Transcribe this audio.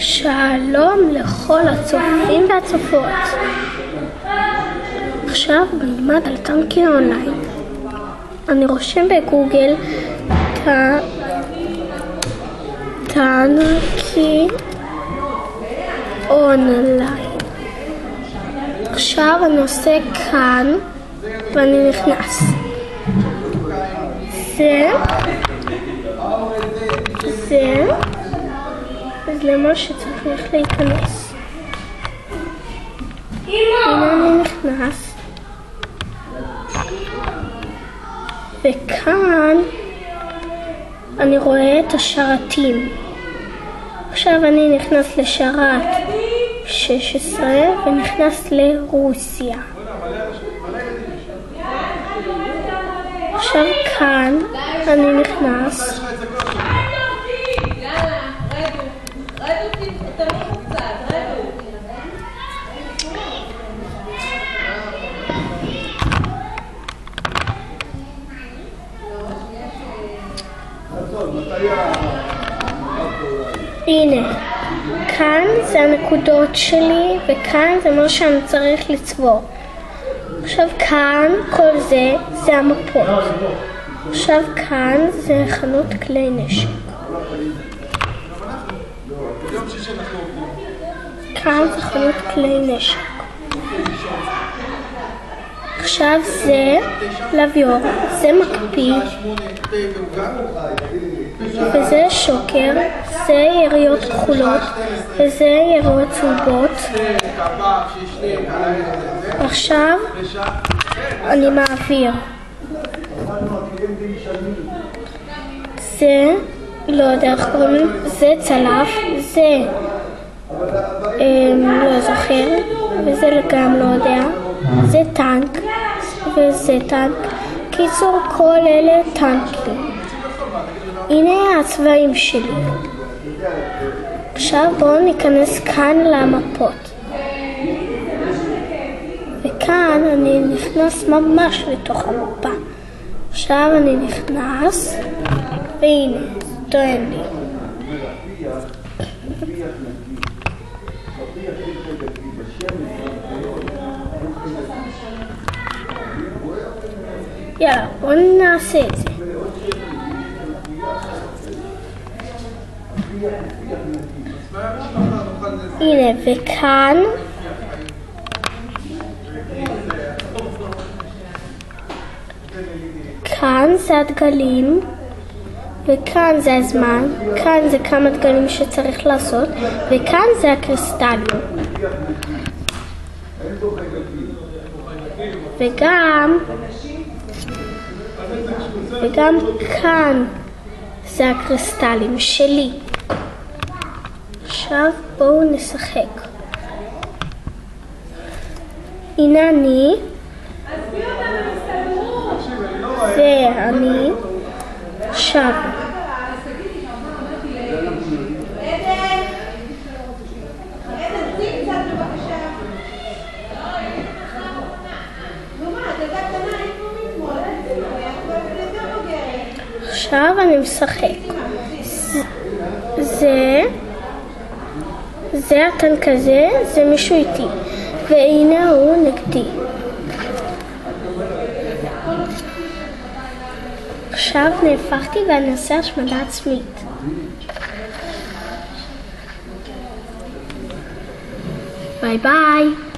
שלום לכל הצופים והצופות. עכשיו נלמד על טנקי אונליין. אני רושם בגוגל טנקי אונליין. עכשיו אני עושה כאן ואני נכנס. אז למה שצריך להיכנס. הנה אני נכנס. וכאן אני רואה את השרתים. עכשיו אני נכנס לשרת 16 ונכנס לרוסיה. עכשיו כאן אני נכנס. הנה, כאן זה הנקודות שלי וכאן זה מה שאני צריך לצבור. עכשיו כאן כל זה המפות. עכשיו כאן זה חנות כלי נשק. כאן זה חנות כלי נשק. עכשיו זה לביור, זה מקפיא, וזה שוקר, זה יריות כחולות, וזה יריות צהובות. עכשיו אני מעביר. זה, לא יודע איך קוראים, זה צלף, זה לא זוכר, וזה גם לא יודע, זה טנק, וזה טנק. קיצור, כל אלה טנקים. הנה הצבעים שלי. עכשיו בואו ניכנס כאן למפות. וכאן אני נכנס ממש לתוך המפה. עכשיו אני נכנס, והנה, טוען לי. יאללה, בואו נעשה את זה. הנה, כאן זה הדגלים, וכאן זה הזמן, כאן זה כמה דגלים שצריך לעשות, וכאן זה הקריסטלים. וגם כאן זה הקריסטלים שלי. עכשיו בואו נשחק. הנה אני, ואני עכשיו. עכשיו אני משחק. זה הטנק הזה, זה מישהו איתי, והנה הוא נגדי. עכשיו נהפכתי ואני עושה השמדה עצמית. ביי ביי.